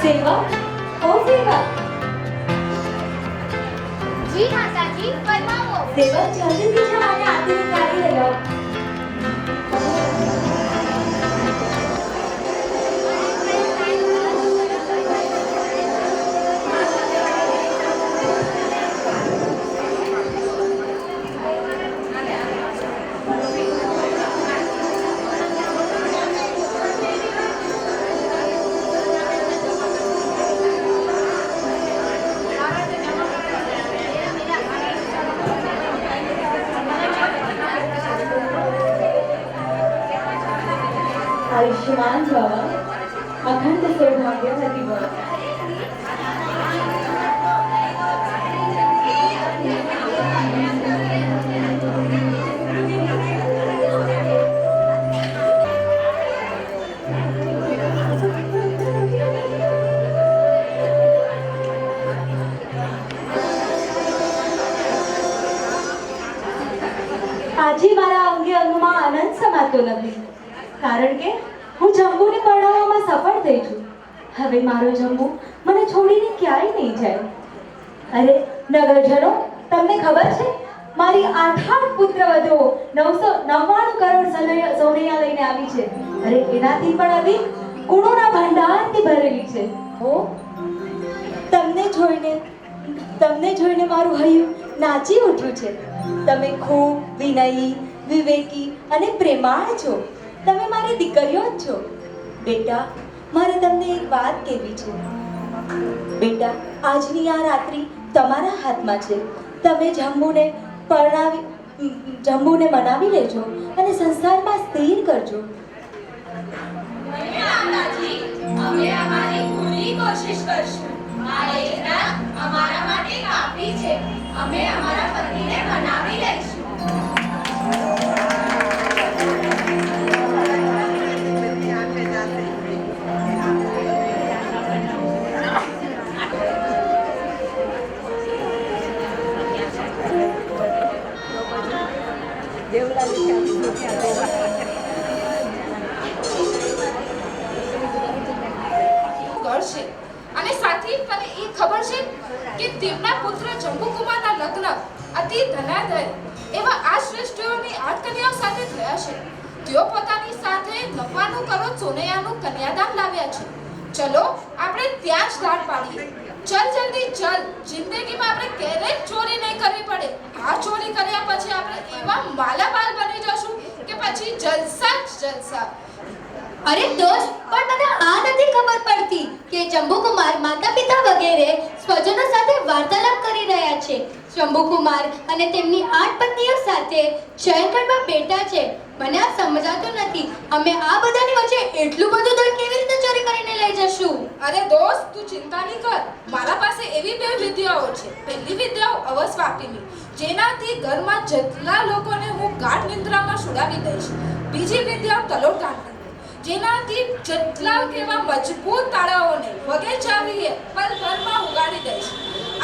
સેવા ઓ સેવા જી માતાજી ફરમાવો. સેવા જલ્દીથી જા અને આરતીની થાળી લઈ આવ. આયુષ્યમાન ભવ અખંડ સૌભાગ્યવતી ભવ. આજે મારા અંગે અંગમાં આનંદ સમાતો નથી, કારણ કે હું જંબુને પરણાવવામાં સફળ થઈ છું. હવે મારો જંબુ મને છોડીને ક્યાંય નહીં જાય. અરે નગરજનો, તમને ખબર છે મારી 8 પુત્રવધુઓ 999 કરોડ સોનૈયા લઈને આવી છે. અરે એનાથી પણ અધિક ગુણોના ભંડારથી ભરેલી છે. હો, તમને જોઈને મારું હૈયું નાચી ઉઠ્યું છે. તમે ખૂબ વિનયી, વિવેકી અને પ્રેમાળ છો. તમે મારી દીકરીઓ જ છો. બેટા, મારે તમને એક વાત કહેવી છે. બેટા, આજની આ રાત્રિ તમારા હાથમાં છે. તમે જંબુને મનાવી લેજો અને સંસારમાં સ્થિર કરજો. માતાજી, અમે અમારી પૂરી કોશિશ કરશું. આ એક રાત અમારા માટે કાફી છે. અમે અમારા પતિને મનાવી લઈશું. કરશે અને સાથી તને એ ખબર છે કે તેમના પુત્ર જંબુકુમારના લગ્ન અતિ ધનાધર એવા આ શ્રેષ્ઠીઓની 8 કન્યાઓ સાથે થયા છે. તેઓ પોતાની સાથે નફાનું કરોડ સોનૈયાનું કન્યાદાન લાવ્યા છે. ચલો આપણે ત્યાં જ દાળ પાડીએ. ચલ જલ્દી ચલ. જિંદગીમાં આપણે ક્યારેય ચોરી નહીં કરવી પડે. આ ચોરી કર્યા પછી આપણે એવા માલામાલ બની જશું કે પછી જલસા જ જલસા. અરે દોસ્ત, પણ મને આ નથી ખબર પડતી કે જંબુકુમાર માતા પિતા વગેરે સ્વજનો સાથે વાર્તાલાપ કરી રહ્યા છે. જંબુકુમાર અને તેમની 8 પત્નીઓ સાથે શયનખંડમાં બેઠા છે. મને આ સમજાતું નથી. અમે આ બધાની વચ્ચે એટલું બધું દળ કેવી રીતે ચોરી કરીને લઈ જશું? અરે દોસ્ત, તું ચિંતા નહીં કર. મારા પાસે એવી 2 વિદ્યાઓ છે. પહેલી વિદ્યાઓ અવસ્વાપિની, જેનાથી ઘરમાં જેટલા લોકોને હું ગાઢ નિંદ્રામાં સુડાવી દઈશ. બીજી વિદ્યાઓ તલોટાંકની, જેનાથી જેટલા કેવા મજબૂત તાળાઓને વગે ચાવીએ પલભરમાં ઉગાડી દઈશ.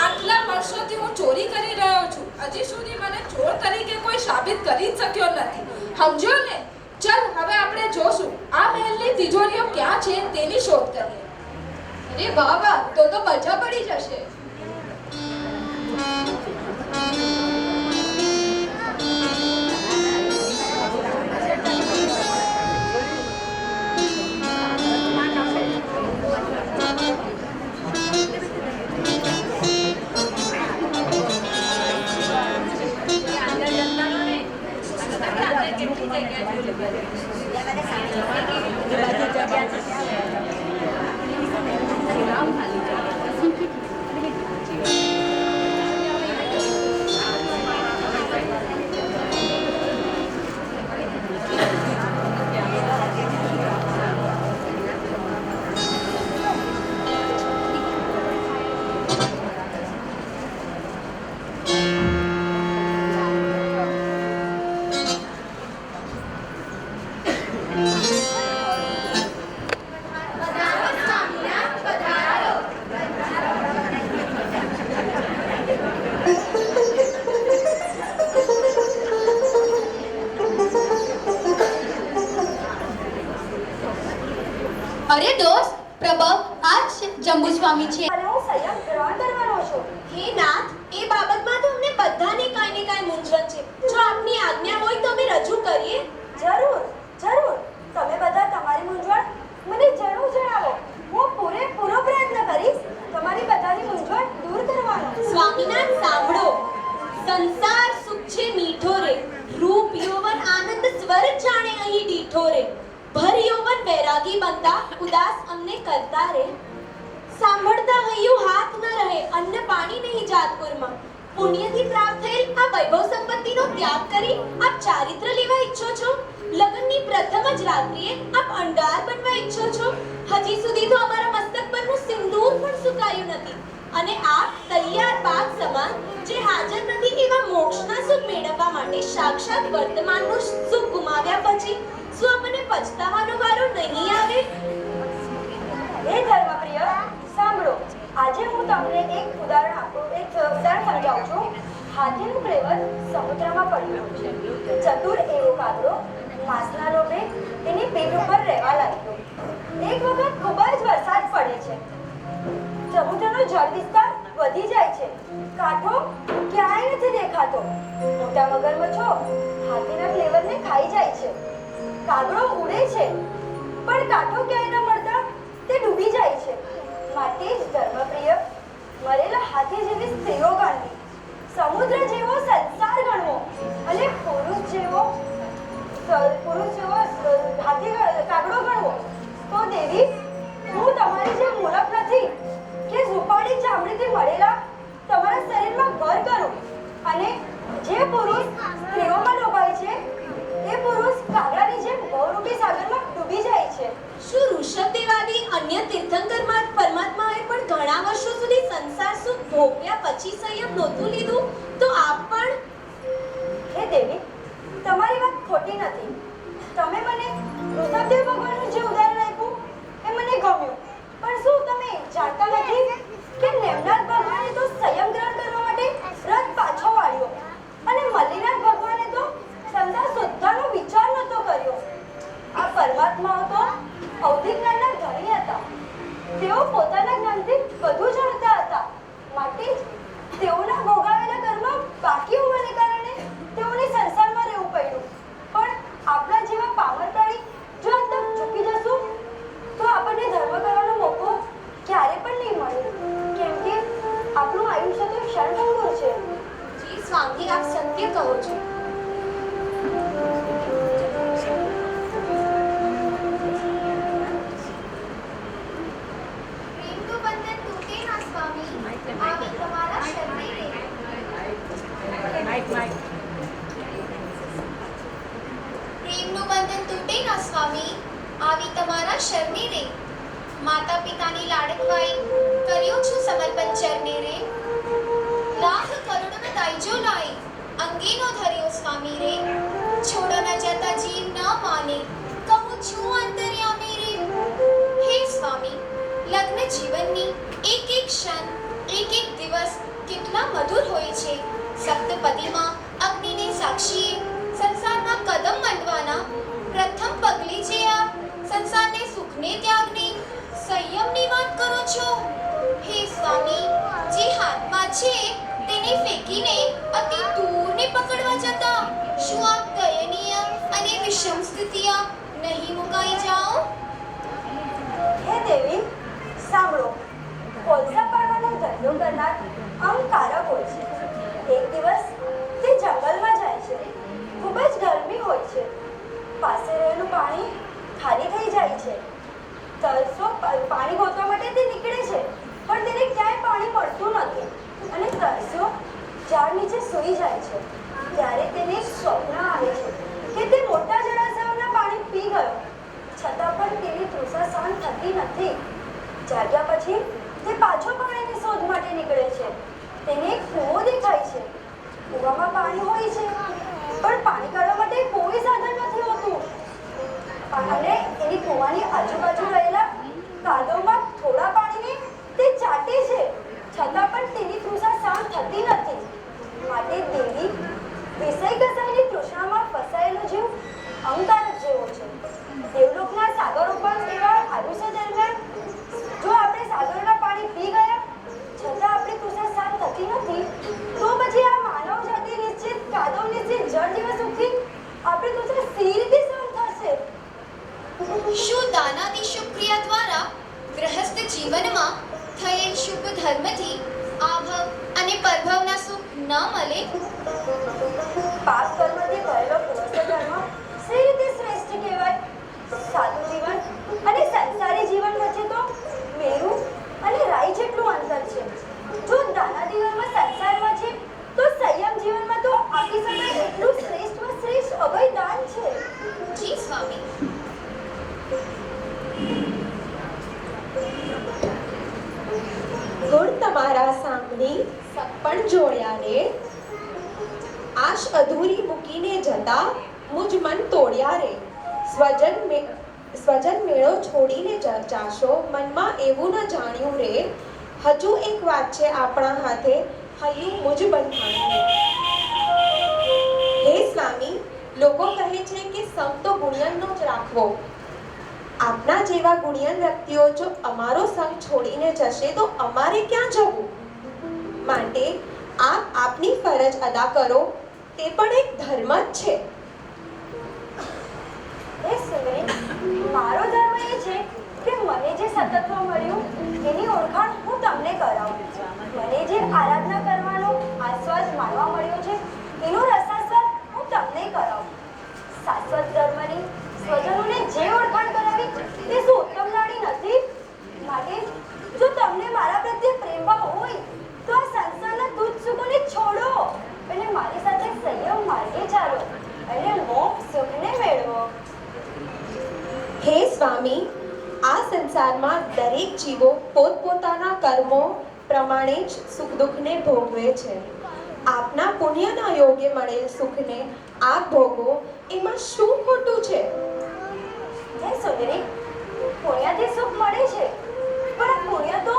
આટલા વર્ષોથી હું ચોરી કરી રહ્યો છું. હજી સુધી મને ચોર તરીકે કોઈ સાબિત કરી જ શક્યો નથી. સમજ્યો ને? ચાલ હવે આપણે જોશું આ મહેલની તિજોરીઓ ક્યાં છે તેની શોધ કરીએ. અરે વાહ વાહ, તો મજા પડી જશે. અરે દોસ્ત, પ્રભવ આ જ જંબુ સ્વામી છે. અને હું સંયમ ગ્રહણ કરવાનો છું. હે નાથ, એ બાબતમાં તો અમને બધાને કાંઈ ને કાંઈ મૂંઝવણ છે. જો આપની આજ્ઞા હોય તો અમે રજૂ કરીએ. જરૂર જરૂર, તમે બધા તમારી મૂંઝવણ મને જરૂર જણાવો. હું પૂરેપૂરો પ્રયત્ન કરીશ તમારી બધાની મૂંઝવણ દૂર કરવાનો. સ્વામિનાથ સાંભળો. સંસાર સુખ છે મીઠો રે, રૂપ યૌવન આનંદ સ્વર જાણે અહીં દીઠો રે. ભર યૌવન વૈરાગી બનતા ઉદાસ અમને કરતા રે. સાંભળતા હૈયું હાથ ન રહે, અન્ન પાણી નહીં જાતપુરમાં. પુણ્યથી પ્રાપ્ત થયેલ આ વૈભવ સંપત્તિનો ત્યાગ કરી આપ ચારિત્ર લેવા ઈચ્છો છો? લગ્નની પ્રથમ જ રાત્રિએ આપ અંડાર બનવા ઈચ્છો છો? હજી સુધી તો અમારા મસ્તક પરનું સિંદૂર પણ સુકાયું નથી, અને આપ તૈયાર પાક સમાન જે હાજર નથી એવા મોક્ષના સુખ મેળવવા માટે સાક્ષાત વર્તમાનનું સુખ ગુમાવ્યા પછી શું આપણને પછતાવાનો વારો નહીં આવે? હે ધર્મપ્રિય, સાંભળો. આજે હું તમને એક ઉદાહરણ સમજાવું છું. હાથીનું કહેવત સમુદ્રમાં પડ્યું છે. ચતુર એવો કાગડો માસના લોભે એની પીઠ ઉપર રહેવા લાગ્યો. એક વખત ખૂબ જ વરસાદ પડે છે. સમુદ્રનો જળ વિસ્તાર વધી જાય છે. કાંઠો ક્યાંય નથી દેખાતો. મોટા મગરમચ્છો હાથીના ફ્લેવરને ખાઈ જાય છે. કાગડો ઉડે છે, પણ કાંઠો ક્યાંય ન મળતા તે ડૂબી જાય છે. માટે જ ધર્મપ્રિય, મરેલા હાથી જેવી સ્ત્રીઓ ગણવી, સમુદ્ર જેવો સંસાર ગણવો, અને પુરુષ જેવો હાથી કાગડો ગણવો. તો દેવી, હું તમારી જેમ મૂરખ નથી કે ઝૂંપાળી ચામડીથી મળેલા તમારા શરીરમાં ઘર કરું. અને જે પુરુષ સ્ત્રીઓમાં લોભાય છે એ પુરુષ કાગડાની જેમ બહુરૂપી સાગરમાં ડૂબી જાય છે. શું ઋષભદેવાદી અન્ય તીર્થંકર પરમાત્માએ પણ ઘણા વર્ષો સુધી સંસાર સુખ ભોગવ્યા પછી સંયમ નહોતું લીધું? તો આપ પણ હે દેવી, તમારી વાત ખોટી નથી. તમે મને ઋષભદેવ ભગવાનનું જે ઉદાહરણ આપ્યું એ મને ગમ્યું. પણ શું તમે જાણતા નથી કે નેમનાથ ભગવાને તો સંયમ ગ્રહણ કરવા માટે રથ પાછો વાળ્યો, અને મલ્લીનાથ ભગવાને તો સંસાર શોધવાનો વિચાર નહોતો કર્યો. આ પરમાત્માઓ તો અવધિ જ્ઞાનના ધણી હતા. તેઓ પોતાના જ્ઞાનથી વધુ જાણતા હતા. માટે જ તેઓના ભોગાવેલા કર્મ બાકી હોવાને કારણે તેઓને સંસારમાં રહેવું પડ્યું. પણ આપણા જેવા પામરકારી જો આ તક ચૂકી જશું તો આપણને ધર્મ કરવાનો મોકો ક્યારે પણ નહીં મળે. કેમ કે આપણું આયુષ્ય તો ક્ષણભંગુર છે. જી સ્વામી, આપ સત્ય કહો છો. પ્રેમનું બંધન તૂટે ના સ્વામી, આવી તમારા શરણે રે. પ્રેમનું બંધન તૂટે ના સ્વામી, આવી તમારા શરણે રે. માતા પિતાની લાડકવાઈ કર્યો છું સમર્પણ ચરણે રે. લાખ કરોડનો દાયજો લાઈ અંગેનો ધર્યો સ્વામી રે. છોડો ન જતા જીવ ન માને, કહું છું અંતર્યામી રે. હે સ્વામી, લગ્ન જીવનની એક એક ક્ષણ, એક એક દિવસ કેટલા મધુર હોય છે. સપ્તપદીમાં અગ્નિને સાક્ષીએ સંસારમાં કદમ માંડવાના પ્રથમ પગલે જે આપ સંસારને સુખને ત્યાગની સંયમની વાત કરો છો. હે સ્વામી, જે હાથમાં છે તેને ફેંકીને અતિ દૂરને પકડવા જતા શું આપ દયનીય અને વિષમ સ્થિતિમાં નહીં મુકાઈ જાઓ? હે દેવી, સાંભળો. કોલસા પાડવાનો ધંધો કરનાર અહંકારક હોય છે. એક દિવસ તે જંગલમાં જાય છે. ખૂબ જ ગરમી હોય છે. પાસે રહેલું પાણી ખાલી થઈ જાય છે. તરસો પાણી ગોતવા માટે તે નીકળે છે, પણ તેને ક્યાંય પાણી મળતું નથી, અને તરસ્યો ઝાડ નીચે સૂઈ જાય છે. ત્યારે તેને એક સ્વપ્ન આવે છે કે તે મોટા જળાશયોના પાણી પી ગયો, છતાં પણ તેની તૃષા સહન થતી નથી. જાગ્યા પછી તે પાછો સી રીતે સહન થશે? શું દાનાદી શુભ ક્રિયા દ્વારા ગૃહસ્થ જીવનમાં થયેલ શુભ ધર્મથી આભવ અને પરભવના સુખ ન મળે? પાપ કર્મથી ભરેલો ગૃહસ્થ ધર્મ સી રીતે શ્રેષ્ઠ કહેવાય? સાદું જીવન અને સંસારી જીવન વચ્ચે તો મેરુ અને રાઈ જેટલું અંતર છે. જો દાનાદી ધર્મ સંસારમાં છે તો સંયમ જીવનમાં તો આપી શકાય એટલું શ્રેષ્ઠમાં શ્રેષ્ઠ અભય દાન છે. જી સ્વામી. ગુણ તમારા સાંભળી સપણ જોડ્યા રે, આશ અધૂરી મૂકીને જતા મુજ મન તોડ્યા રે. સ્વજન મેળો છોડીને જાશો, મનમાં એવું ન જાણ્યું રે. હજુ એક વાત છે આપણા હાથે, હૈયું મુજ બંધાણું. હે સ્વામી, લોકો કહે છે કે સંગ તો ગુણિયનનો જ રાખવો. આપના જેવા ગુણિયન વ્યક્તિઓ જો અમારો સંગ છોડીને જશે તો અમારે ક્યાં જવું? માટે આપ આપની ફરજ અદા કરો, તે પણ એક ધર્મ જ છે. એ સુંદરી, મારો ધર્મ એ છે કે મને જે સતત્વ મળ્યું એની ઓળખાણ હું તમને કરાવું. મને જે આરાધના કરવાનો આસ્વાદ માણવા મળ્યો છે એનો રસાસ્વાદ હું તમને કરાવું. શાશ્વત ધર્મની સ્વજનોને જે ઓળખાણ કરાવી તે શું ઉત્તમ લાડી નથી? માટે જો તમને મારા પ્રત્યે પ્રેમભાવ હોય તો આ સંસારના તુચ્છ સુખોને છોડો અને મારી સાથે સંયમ માર્ગે ચાલો અને મોક્ષ સુખને મેળવો. હે સ્વામી, આ સંસારમાં દરેક જીવો પોતપોતાના કર્મો પ્રમાણે જ સુખ દુઃખને ભોગવે છે. આપના પુણ્યના યોગે મળેલ સુખને આપ ભોગવો, એમાં શું ખોટું છે? હે સુંદરી, પુણ્યથી સુખ મળે છે પણ આ પુણ્ય તો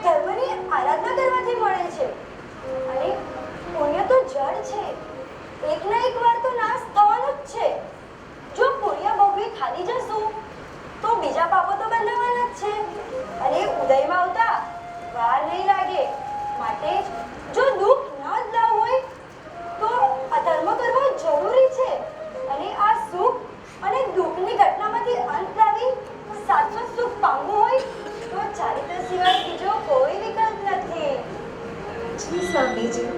ધર્મની આરાધના કરવાથી મળે છે અને પુણ્ય તો જળ છે, એક ના એક વાર તો નાશ થવાનો જ છે. જો પુણ્ય ભોગવી ખાલી જશું તો બીજા પાપો તો બંધાવાના જ છે અને ઉદયમાં આવતા વાર નહીં લાગે. માટે જો દુઃખ ન જ લાવવું હોય તો અધર્મ કરવો જરૂરી છે અને આ સુખ અને દુઃખની ઘટનામાંથી અંત લાવી શાશ્વત સુખ પામવું હોય તો ચારિત્ર સિવાય બીજો કોઈ વિકલ્પ નથી. જી સ્વામીજી.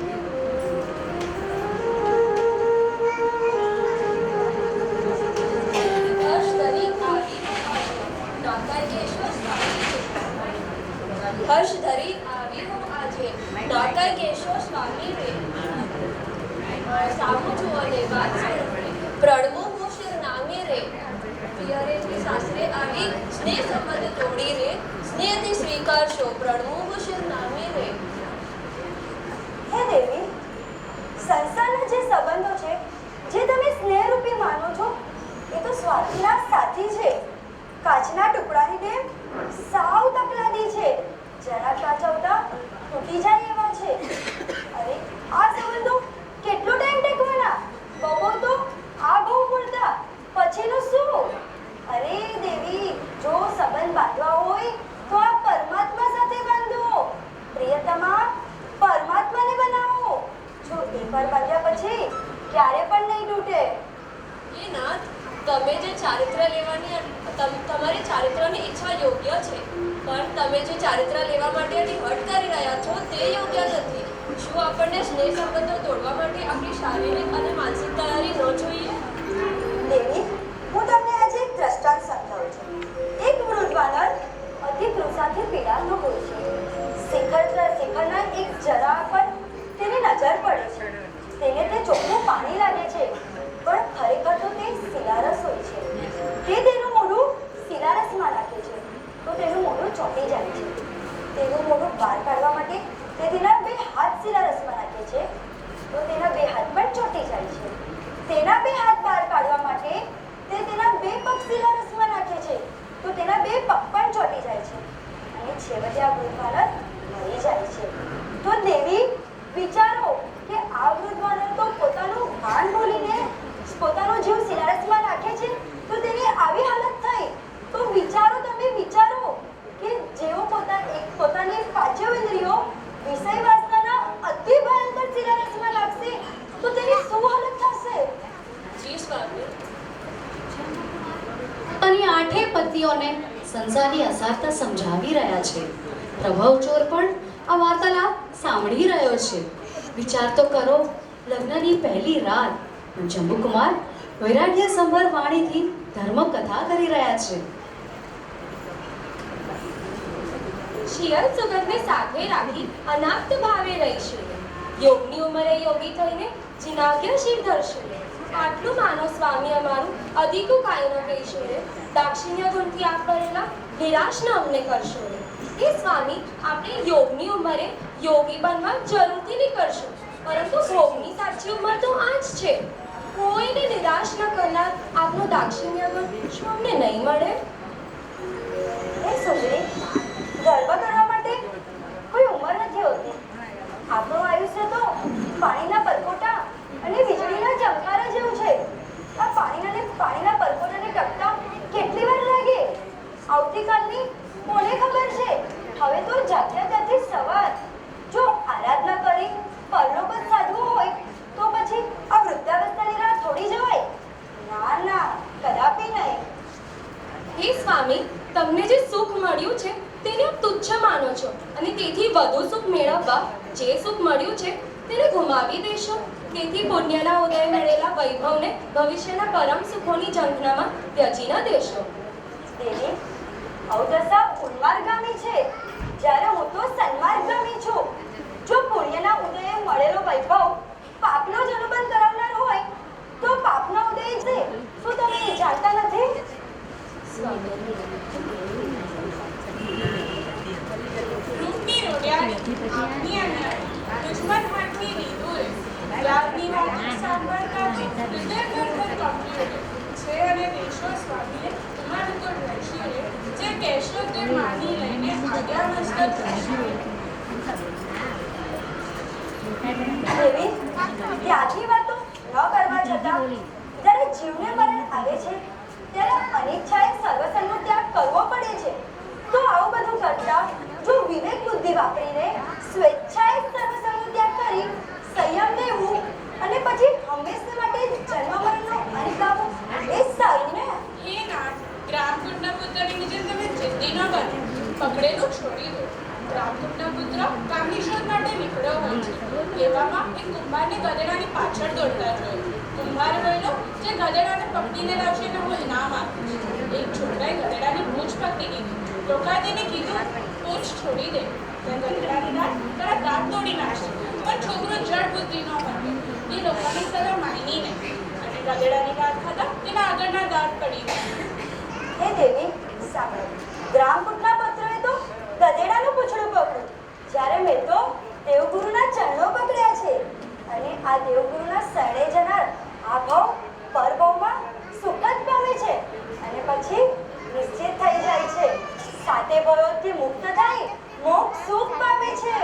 હર્ષ ધરી આવી હું આજે, નોકર કેશો સ્વામી રે. સામું જુઓ ને વાત પ્રણવું હું શિર નામી રે. પિયરેથી સાસરે આવી સ્નેહ સંબંધ તોડી રે, સ્નેહથી સ્વીકારશો પ્રણવું હું શિર નામી રે. હે દેવી, સંસારના જે સંબંધો છે જે તમે સ્નેહરૂપી માનો છો એ તો સ્વાર્થના સાથી છે. કાચના ટુકડાની જેમ સાવ તકલાદી છે, જરા સાચવતા તૂટી જાય એવા છે. અરે આ સંબંધો કેટલો ટાઈમ ટેકવાના? બહુ તો આ બહુ પૂરતા, પછીનું શું? અરે દેવી, જો સંબંધ બાંધવા હોય તો આ પરમાત્મા સાથે બાંધો. પ્રિયતમા, પરમાત્માને બનાવો. જો એકવાર બાંધ્યા પછી ક્યારે પણ નહીં તૂટે. એ નાથ, તમે જે ચારિત્ર લેવાની તમારી ચારિત્રની ઈચ્છા યોગ્ય છે પણ તમે જે ચારિત્ર લેવા માટેની હઠ કરી રહ્યા છો તે યોગ્ય નથી. શું આપણને સ્નેહ સંબંધો તોડવા માટે આપણી શારીરિક અને માનસિક તૈયારી ન જોઈએ? દેવી, હું તમને આજે એક દ્રષ્ટાંત સમજાવું છું. એક વૃદ્ધ વાનર અતિ તૃષાથી પીડાતો હોય છે. શિખરના એક જરા પર તેની નજર પડે છે. તેને તે ચોખ્ખું પાણી લાગે છે પણ ખરેખર તો તે શિલારસ હોય છે. તે તેનું મોઢું શિલારસમાં નાખે છે તો તેનું મોઢું ચોંટી જાય છે. તેનું મોઢું બહાર કાઢવા માટે તે તેના બે હાથ શિલારસમાં નાખે છે તો તેના બે હાથ પણ ચોંટી જાય છે. તેના બે હાથ બહાર કાઢવા માટે તે તેના બે પગ શિલારસમાં નાખે છે તો તેના બે પગ પણ ચોંટી જાય છે અને છેવટે આ વૃદ્ધ વાનર મરી જાય છે. તો દેવી, વિચારો કે આ વૃદ્ધ વાનર તો પોતાનું ભાન ભૂલીને પોતાનો જીવ શિલારસમાં નાખે છે તો તેની આવી હાલત થઈ. તો વિચારો, તમે વિચારો કે જેઓ પોતાની પાંચેય ઇન્દ્રિયો વિષય વાસનાના અતિ ભયંકર શિલારસમાં લાગશે તો તેની શું હાલત થશે? જી સ્વામી, આઠેય પતિઓને સંસારની અસારતા સમજાવી રહ્યા છે. પ્રભાવ ચોર પણ આ વાર્તાલાપ સાંભળી રહ્યો છે. વિચાર તો કરો, લગ્નની પહેલી રાત જંબુકુમાર વૈરાગ્ય સંભર વાણીથી ધર્મ કથા કરી રહ્યા છે. શિયળ સુગંધને સાથે રાખી અનાપ્ત ભાવે રહીશું. યોગની ઉંમરે યોગી થઈને જિનાજ્ઞાશીલ ધરશું. આટલું માનો સ્વામી અમારું અધિકું કાંઈ ન કહીશું રે. દાક્ષિણ્ય ગુણથી આપ કરેલા નિરાશ ન અમને કરશો રે. એ સ્વામી આપણે યોગની ઉંમરે યોગી બનવા જરૂરથી નીકળશું, પરંતુ ભોગની સાચી ઉંમર તો આ જ છે. કોઈને નિરાશ ન કરનાર આપનો દાક્ષિણ્ય ગુણ શું અમને નહીં મળે? એ સુંદરી, ગર્વ કરવા માટે કોઈ ઉંમર નથી હોતી. આપણું આયુષ્ય તો પાણીના પરપોટા અને વીજળીના ચમકારા જેવું છે. આ પાણીના પરપોટાને ટકતા કેટલી વાર લાગે? આવતીકાલની કોને ખબર છે? હવે તો જાત્યાથી સવાર. જો આરાધના કરી પરલોક જ સાધવું હોય તો પછી આ વૃદ્ધાવસ્થાની રાહ થોડી જવાય? ના ના, કદાપી નહીં. હે સ્વામી, તમને જે સુખ મળ્યું છે તેને આપ તુચ્છ માનો છો, અને તેથી વધુ સુખ મેળવવા જે સુખ મળ્યું છે તેને ગુમાવી દેશો. તેથી પુણ્યના ઉદય મળેલા વૈભવને ભવિષ્યના પરમ સુખોની ઝંખનામાં ત્યજી ન દેશો. દેવી, અવદશા ઉન્માર્ગામી છે, જ્યારે હું તો સન્માર્ગામી છું. જો પુણ્યના ઉદયે મળેલો વૈભવ પાપનો જ અનુબંધ કરાવનાર હોય તો પાપનો ઉદય છે. શું તમે એ જાણતા નથી? રૂપની રોડિયાળી, આપની અન્યાળી, દુશ્મન હાથની રીતુએ, ત્યાગની વાતો સાંભળતા જ હૃદય ગર્ભ કંપી ઉઠે. છે અને દેશો સ્વામીએ તમારું તો રહેશે રે, જે કહેશો તે માની લઈને આજ્ઞા મસ્તક થશે. દેવી, ત્યાગની વાતો ન કરવા છતાં જ્યારે જીવને મરણ આવે છે ત્યારે અનિચ્છાએ સર્વસનનો ત્યાગ કરવો પડે છે. તો આવું બધું કરતા જો વિવેક બુદ્ધિ વાપરીને સ્વેચ્છાએ સર્વસનનો ત્યાગ કરી સંયમ લેવું અને પછી હંમેશા માટે જન્મ મરણનો અંત લાવવો એ સારું ને? હે નાથ, ગ્રામકુંડના પુત્રની જેમ તમે જિદ્દી ન બનો, પકડેલું છોડી દો. ગ્રામકુંડના પુત્ર કામની શોધ માટે નીકળ્યો હોય છે. એવામાં એક કુંભારને ગધેડાની પાછળ દોડતા જોયો. કુંભાર બોલ્યો, જે ગધેડાને પકડીને લાવશે એને હું ઇનામ આપીશ. એક છોકરાએ ગધેડાની પૂંછ પકડી લીધી. લોકાએ તેને કીધું, પૂંછ છોડી દે. તે ગધેડાની દાંત તારા દાંત તોડી નાખશે. પણ છોકરો જડ બુદ્ધિ ન હતો. એ લોકોની સલાહ માની નહીં, અને ગધેડાની દાંત ખાતા તેના આગળના દાંત પડી ગયા. હે દેવી, સાંભળો. ગ્રામકુંડના પુત્રએ તો ગધેડાનું પૂંછડું પકડ્યું, જ્યારે મેં તો દેવગુરુના ચરણો પકડ્યા છે. અને આ દેવગુરુના શરણે જનાર આ ભવ પરભવમાં સુખ જ પામે છે, અને પછી નિશ્ચિત થઈ જાય છે. સાતે ભયોથી મુક્ત થાય મોક્ષ સુખ પામે છે.